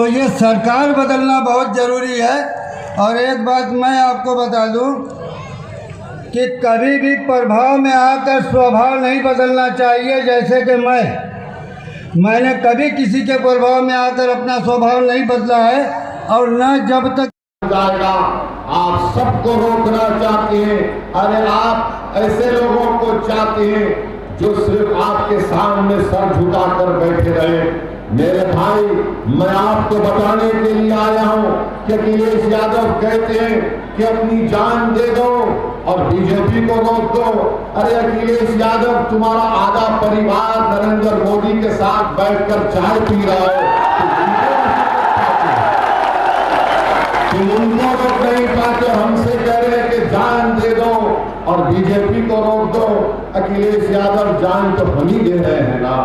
तो ये सरकार बदलना बहुत ज़रूरी है। और एक बात मैं आपको बता दूं कि कभी भी प्रभाव में आकर स्वभाव नहीं बदलना चाहिए। जैसे कि मैंने कभी किसी के प्रभाव में आकर अपना स्वभाव नहीं बदला है, और न जब तक जाएगा। आप सबको रोकना चाहते हैं। अरे आप ऐसे लोगों को चाहते हैं जो सिर्फ आपके सामने सर झुकाकर बैठे रहे। मेरे भाई, मैं आपको बताने के लिए आया हूं कि अखिलेश यादव कहते हैं कि अपनी जान दे दो और बीजेपी को रोक दो। अरे अखिलेश यादव, तुम्हारा आधा परिवार नरेंद्र मोदी के साथ बैठकर चाय पी रहा है, तुम उनको रोक नहीं पाते। हमसे कह रहे हैं कि जान दे दो और बीजेपी को रोक दो। अखिलेश यादव, जान तो हम ही दे रहे हैं ना।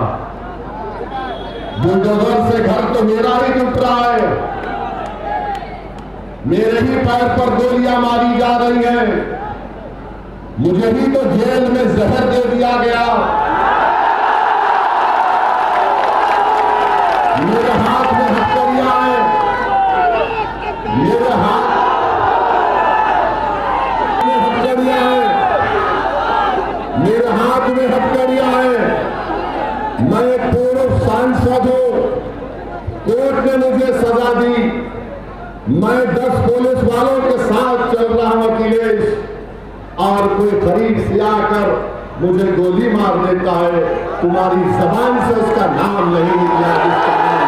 बुलडोजर से घर तो मेरा ही टूट रहा है, मेरे ही पैर पर गोलियां मारी जा रही हैं, मुझे भी तो जेल में जहर दे दिया गया। मेरे हाथ में हथकड़ियां हैं, मेरे हाथ में हथकड़ियां हैं, मेरे हाथ में हथकड़ियां हैं। मैं एक पूर्व सांसद हूं, कोर्ट ने मुझे सजा दी। मैं 10 पुलिस वालों के साथ चल रहा हूं अखिलेश, और कोई करीब से आकर मुझे गोली मार देता है, तुम्हारी जबान से उसका नाम नहीं निकला, जिसका नाम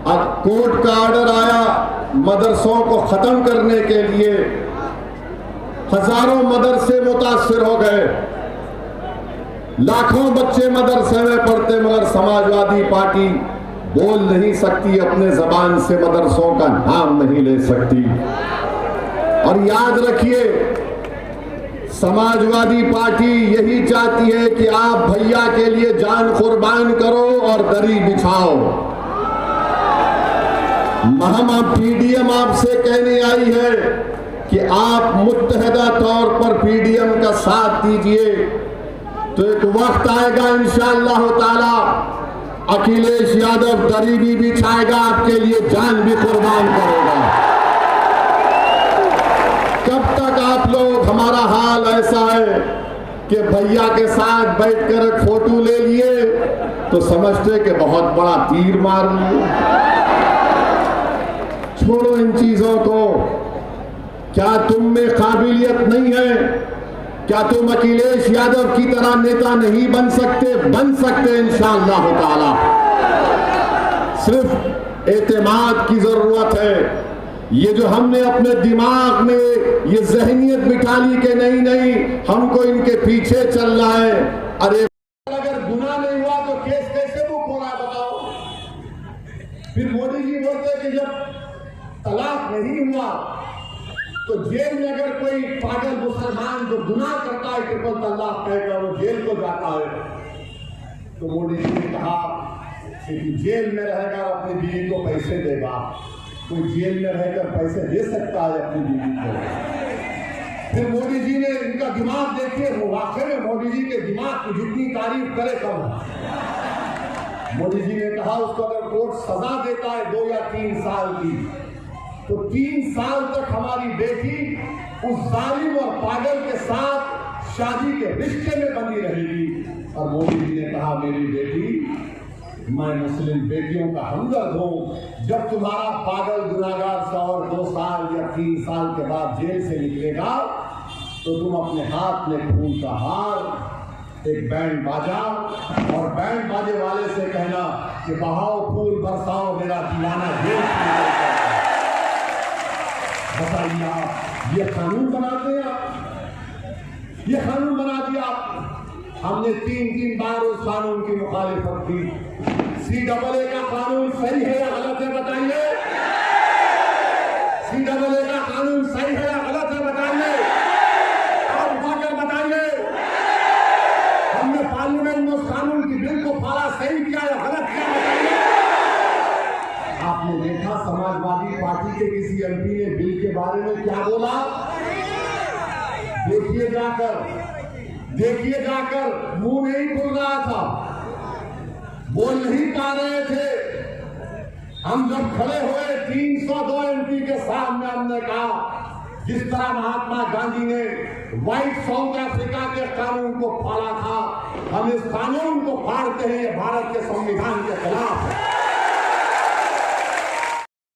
अब कोर्ट का ऑर्डर आया मदरसों को खत्म करने के लिए। हजारों मदरसे मुतासिर हो गए, लाखों बच्चे मदरसे में पढ़ते, मगर समाजवादी पार्टी बोल नहीं सकती, अपने जबान से मदरसों का नाम नहीं ले सकती। और याद रखिए, समाजवादी पार्टी यही चाहती है कि आप भैया के लिए जान कुर्बान करो और दरी बिछाओ। हम पीडीएम आपसे कहने आई है कि आप मुत्तहदा तौर पर पीडीएम का साथ दीजिए, तो एक वक्त आएगा इंशाअल्लाह ताला अखिलेश यादव दरी भी बिछाएगा, आपके लिए जान भी कुर्बान करेगा। कब तक आप लोग, हमारा हाल ऐसा है कि भैया के साथ बैठकर एक फोटो ले लिए तो समझते कि बहुत बड़ा तीर मार लिए। छोड़ो इन चीजों को। क्या तुम में काबिलियत नहीं है? क्या तुम अखिलेश यादव की तरह नेता नहीं बन सकते? बन सकते इंशाअल्लाह ताला। सिर्फ एतमाद की जरूरत है। ये जो हमने अपने दिमाग में ये जहनियत बिठा ली कि नहीं हमको इनके पीछे चलना है। अरे अगर गुनाह नहीं हुआ तो केस कैसे बुक होना बताओ? फिर मोदी जी बोलते कि जब तलाक नहीं हुआ तो जेल में अगर कोई पागल मुसलमान जो गुनाह करता है ट्रिपल तलाक कहकर वो जेल को जाता है, तो मोदी जी ने कहा कि जेल में रहेगा और अपनी बीवी को पैसे देगा। कोई जेल में रहकर पैसे दे सकता है अपनी बीवी को? फिर मोदी जी ने, इनका दिमाग देखिए, वो वाकई में मोदी जी के दिमाग की जितनी तारीफ करे कम है। मोदी जी ने कहा उसको अगर कोर्ट सजा देता है 2 या 3 साल की, तो 3 साल तक हमारी बेटी उस जालिम और पागल के साथ शादी के रिश्ते में बंधी रहेगी। और मोदी जी ने कहा मेरी बेटी, मैं मुस्लिम बेटियों का हमदर्द हूं। जब तुम्हारा पागल गुनाहगार 100 और 2 साल या 3 साल के बाद जेल से निकलेगा तो तुम अपने हाथ में खून का हार, एक बैंड बाजा, और बैंड बाजे वाले से कहना कि बहाओ फूल बरसाओ मेरा दीवाना जेल से। बताइए आप, ये कानून बनाते हैं आप? ये कानून बना दिया आप। हमने 3 बार उस कानून की मुखालिफत की। CAA का कानून सही है या गलत है बताइए? CAA का कानून सही है या गलत है बताइए? आप उठाकर बताइए। हमने पार्लियामेंट में उस कानून की बिल को फाड़ा, सही किया या गलत किया बताइए? आपने देखा समाजवादी पार्टी के किसी MP ने बिल के बारे में क्या बोला? देखिए जाकर, मुंह नहीं खुल रहा था, वो नहीं पा रहे थे। हम जब खड़े हुए 302 एमपी के सामने, हमने कहा जिस तरह महात्मा गांधी ने व्हाइट साउथ अफ्रीका के कानून को फाड़ा था, हम इस कानून को फाड़ते हैं, ये भारत के संविधान के खिलाफ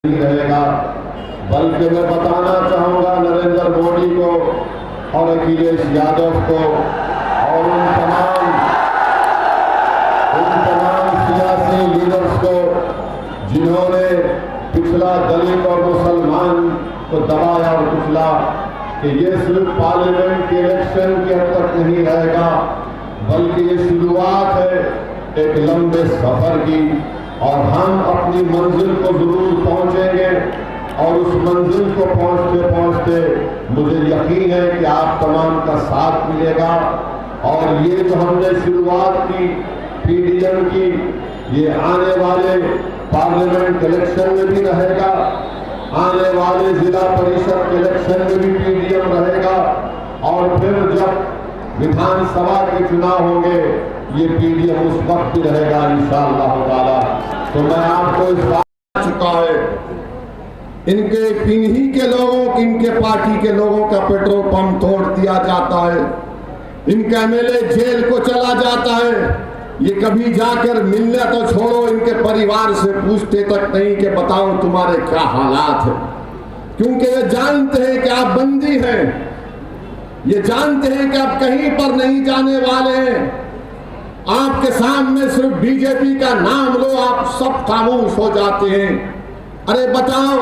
रहेगा। बल्कि मैं बताना चाहूंगा नरेंद्र मोदी को और अखिलेश यादव को और उन तमाम सियासी लीडर्स को जिन्होंने पिछला दलित और मुसलमान को दबाया और कुचला, कि ये सिर्फ पार्लियामेंट के इलेक्शन के हद तक नहीं रहेगा, बल्कि ये शुरुआत है एक लंबे सफर की। और हम अपनी मंजिल को जरूर पहुंचेंगे और उस मंजिल को पहुंचते पहुंचते मुझे यकीन है कि आप तमाम का साथ मिलेगा। और ये जो हमने शुरुआत की पीडीएम की, ये आने वाले पार्लियामेंट इलेक्शन में भी रहेगा, आने वाले जिला परिषद इलेक्शन में भी पीडीएम रहेगा, और फिर जब विधानसभा के चुनाव होंगे ये पीडीएम उस वक्त भी रहेगा इंशाअल्लाह ताला। तो मैं आपको इस बात चुका है, इनके पिन्ही के लोगों, इनके पार्टी के लोगों का पेट्रोल पंप तोड़ दिया जाता है, इनका एमएलए जेल को चला जाता है। ये कभी जाकर मिलने तो छोड़ो, इनके परिवार से पूछते तक नहीं कि बताओ तुम्हारे क्या हालात है, क्योंकि ये जानते हैं कि आप बंदी हैं, ये जानते हैं कि आप कहीं पर नहीं जाने वाले हैं। आपके सामने सिर्फ बीजेपी का नाम लो, आप सब खामोश हो जाते हैं। अरे बताओ,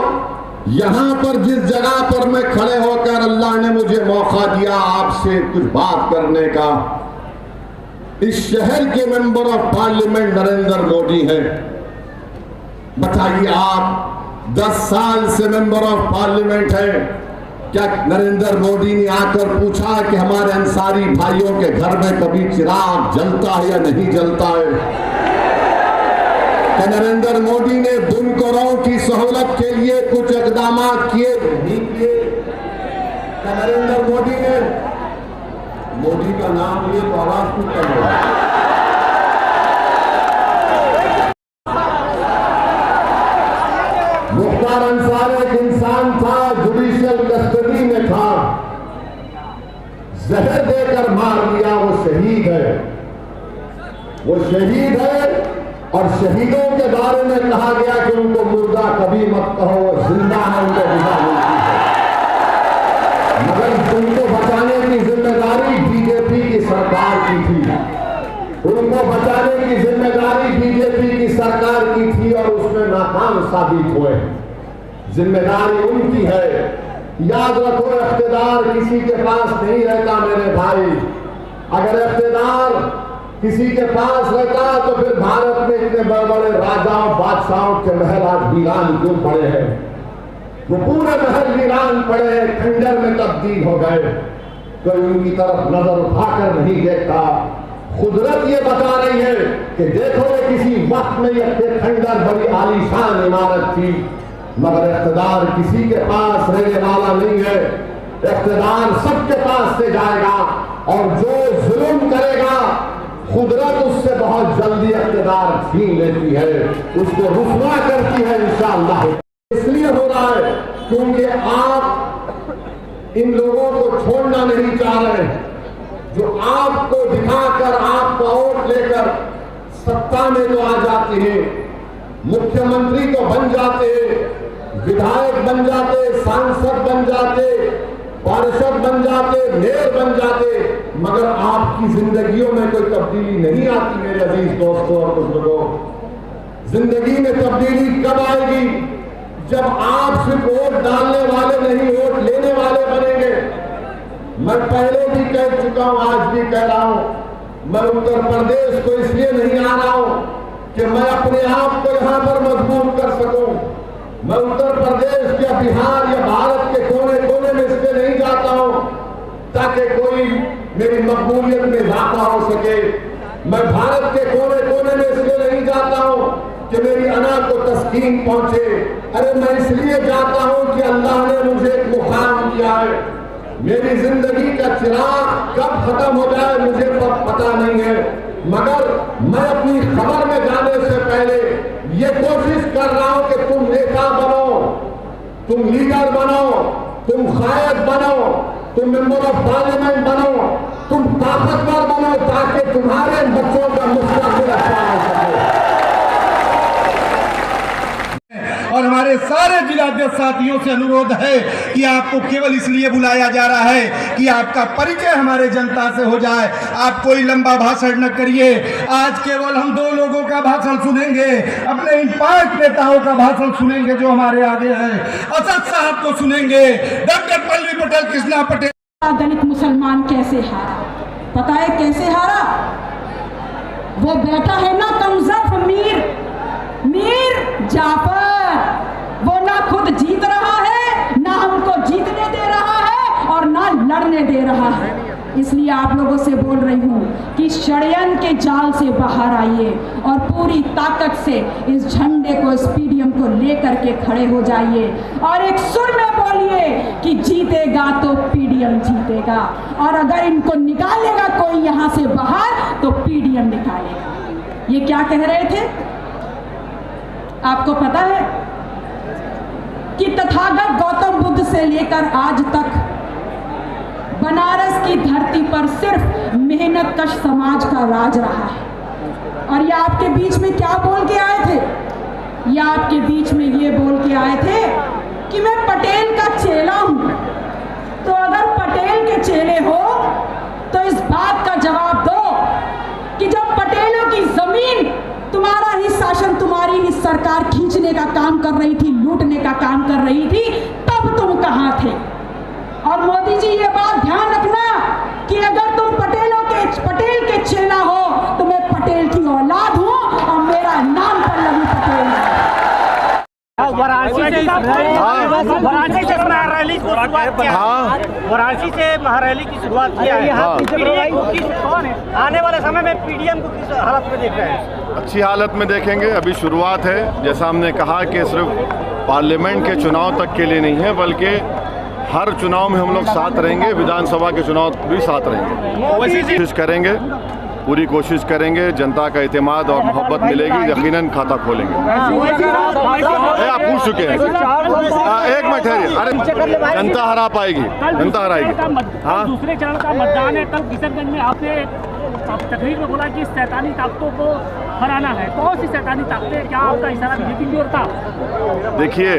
यहां पर जिस जगह पर मैं खड़े होकर अल्लाह ने मुझे मौका दिया आपसे कुछ बात करने का, इस शहर के member of parliament Narendra Modi हैं। बताइए, आप 10 साल से मेंबर ऑफ पार्लियामेंट हैं, क्या नरेंद्र मोदी ने आकर पूछा कि हमारे अंसारी भाइयों के घर में कभी चिराग जलता है या नहीं जलता है? क्या नरेंद्र मोदी ने बुनकरों की सहूलत के लिए कुछ इकदाम किए नहीं किए? क्या नरेंद्र मोदी ने, मोदी का नाम लिए तो आवाज कुछ कम हो, मुख्तार अंसारी एक इंसान था, जुडिशियल कस्टडी में था, जहर देकर मार दिया, वो शहीद है, वो शहीद है। और शहीदों के बारे में कहा गया कि उनको मुर्दा कभी मत कहो, वो जिंदा है, उनको विदा मिलती है। मगर उनको बचाने की जिम्मेदारी बीजेपी की सरकार की थी, उनको बचाने की जिम्मेदारी बीजेपी की सरकार की थी और उसमें नाकाम साबित हुए। जिम्मेदारी उनकी है। याद रखो, इख्तिदार किसी के पास नहीं रहता मेरे भाई। अगर इख्तिदार किसी के पास रहता तो फिर भारत में इतने बड़े बड़े राजाओं बादशाहों के महल आज वीरान क्यों पड़े हैं? वो पूरे महल वीरान पड़े हैं, खंडर में तब्दील हो गए। कोई उनकी तरफ नजर उठाकर नहीं देखता। कुदरत ये बता रही है कि देखो, ये किसी वक्त में ये खंडर बड़ी आलीशान इमारत थी, मगर इख्तिदार किसी के पास रहने वाला नहीं है। इख्तिदार सबके पास से जाएगा और जो जुल्म करेगा कुदरत उससे बहुत जल्दी इख्तिदार छीन लेती है, उसको रुसवा करती है इंशाअल्लाह। इसलिए हो रहा है क्योंकि आप इन लोगों को छोड़ना नहीं चाह रहे, जो आपको दिखाकर आपका वोट लेकर सत्ता में तो आ जाते हैं, मुख्यमंत्री तो बन जाते हैं, विधायक बन जाते, सांसद बन जाते, पार्षद बन जाते, मेयर बन जाते, मगर आपकी जिंदगियों में कोई तब्दीली नहीं आती। मेरे अजीज दोस्तों और बुजुर्गों, जिंदगी में तब्दीली कब आएगी? जब आप सिर्फ वोट डालने वाले नहीं, वोट लेने वाले बनेंगे। मैं पहले भी कह चुका हूं, आज भी कह रहा हूं, मैं उत्तर प्रदेश को इसलिए नहीं आ रहा हूं कि मैं अपने आप को यहां पर मजबूत कर सकूं। मैं उत्तर प्रदेश या बिहार या भारत के कोने कोने में इसलिए नहीं जाता हूं ताकि कोई मेरी मकबूलियत में इजाफा हो सके। मैं भारत के कोने कोने में इसलिए नहीं जाता हूं कि मेरी अना को तस्कीन पहुंचे। अरे मैं इसलिए जाता हूं कि अल्लाह ने मुझे एक मुकाम दिया है। मेरी जिंदगी का चिराग कब खत्म हो जाए मुझे पता नहीं है, मगर मैं अपनी खबर में जाने से पहले ये कोशिश कर रहा हूं कि तुम नेता बनो, तुम लीडर बनो, तुम कायद बनो, तुम मेंबर ऑफ पार्लियामेंट बनो, तुम ताकतवर बनो, ताकि तुम्हारे बच्चों का मुस्तकबिल अच्छा हो सके। और हमारे सारे जिलाध्यक्ष साथियों से अनुरोध है कि आपको केवल इसलिए बुलाया जा रहा है कि आपका परिचय हमारे जनता से हो जाए। आप कोई लंबा भाषण न करिए। आज केवल हम 2 लोगों का भाषण सुनेंगे, अपने इन 5 नेताओं का भाषण सुनेंगे जो हमारे आगे हैं। असद साहब को सुनेंगे, डॉक्टर पल्लवी पटेल, कृष्णा पटेल। दलित मुसलमान कैसे हारा, पता है कैसे हारा? वो बैठा है ना कमजोर मीर जाफर, वो ना खुद जीत रहा है, ना हमको जीतने दे रहा है और ना लड़ने दे रहा है। इसलिए आप लोगों से बोल रही हूँ कि षड्यंत्र के जाल से बाहर आइए और पूरी ताकत से इस झंडे को, इस पीडीएम को लेकर के खड़े हो जाइए और एक सुर में बोलिए कि जीतेगा तो पीडीएम जीतेगा, और अगर इनको निकालेगा कोई यहाँ से बाहर तो पीडीएम निकालेगा। ये क्या कह रहे थे आपको पता है कि तथागत गौतम बुद्ध से लेकर आज तक बनारस की धरती पर सिर्फ मेहनत कश समाज का राज रहा है। और ये आपके बीच में क्या बोल के आए थे? ये आपके बीच में ये बोल के आए थे कि मैं पटेल का चेला हूं। तो अगर पटेल के चेले हो तो इस बात का जवाब दो कि जब पटेलों की जमीन, तुम्हारा ही शासन, तुम्हारी ही सरकार खींचने का काम कर रही थी, लूटने का काम कर रही थी, तब तुम कहां थे? और मोदी जी ये बात ध्यान रखना कि अगर तुम पटेल के चेला हो तो मैं पटेल की औलाद हूं और मेरा नाम पल्लवी पटेल है। वाराणसी से महारैली की शुरुआत किया है। वाराणसी से महारैली की शुरुआत किया है। आने वाले समय में पीडीएम को किस हालत में देख रहे हैं? अच्छी हालत में देखेंगे। अभी शुरुआत है। जैसा हमने कहा कि सिर्फ पार्लियामेंट के चुनाव तक के लिए नहीं है, बल्कि हर चुनाव में हम लोग साथ रहेंगे। विधानसभा के चुनाव भी साथ रहेंगे। कोशिश करेंगे, पूरी कोशिश करेंगे। जनता का एतमाद और मोहब्बत मिलेगी, यकीनन खाता खोलेंगे। आप पूछ चुके हैं। एक मिनट ठहरिए। अरे जनता हरा पाएगी, जनता हराएगी। हाँ, दूसरे चरण का मतदान है। कल किशनगंज में आपने तकरीर में बोला कि शैतानी ताकतों को हराना है। कौन सी शैतानी ताकतें? क्या आपका इशारा बीजेपी की ओर था? देखिए,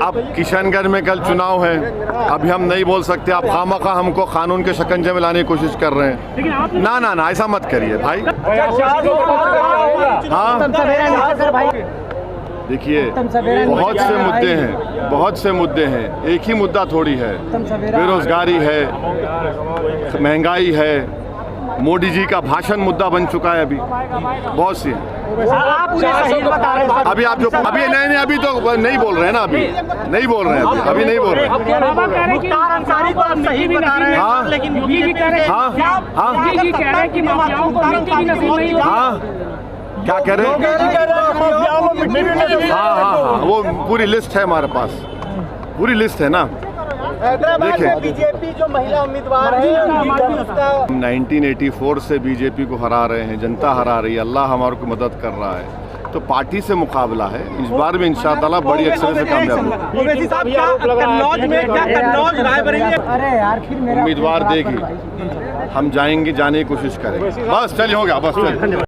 अब किशनगंज में कल चुनाव है, अभी हम नहीं बोल सकते। आप खामखा हमको कानून के शिकंजे में लाने की कोशिश कर रहे हैं। ना ऐसा मत करिए भाई। हाँ, देखिए, बहुत से मुद्दे हैं। एक ही मुद्दा थोड़ी है। बेरोजगारी है, महंगाई है, मोदी जी का भाषण मुद्दा बन चुका है। अभी बहुत सी है। अभी आप जो अभी नहीं अभी तो नहीं बोल रहे हैं ना, अभी नहीं बोल रहे हैं, अभी नहीं बोल रहे हैं। हाँ, क्या कह रहे हैं? हाँ, वो पूरी लिस्ट है हमारे पास, पूरी लिस्ट है ना। देखिए, बीजेपी जो महिला उम्मीदवार है 1984 से बीजेपी को हरा रहे हैं, जनता हरा रही है, अल्लाह हमारे को मदद कर रहा है। तो पार्टी से मुकाबला है। इस बार भी इंशाअल्लाह बड़ी अक्षर से कामयाब होगी। उम्मीदवार देगी, हम जाने की कोशिश करेंगे। बस चलिए, हो गया, बस चलिए।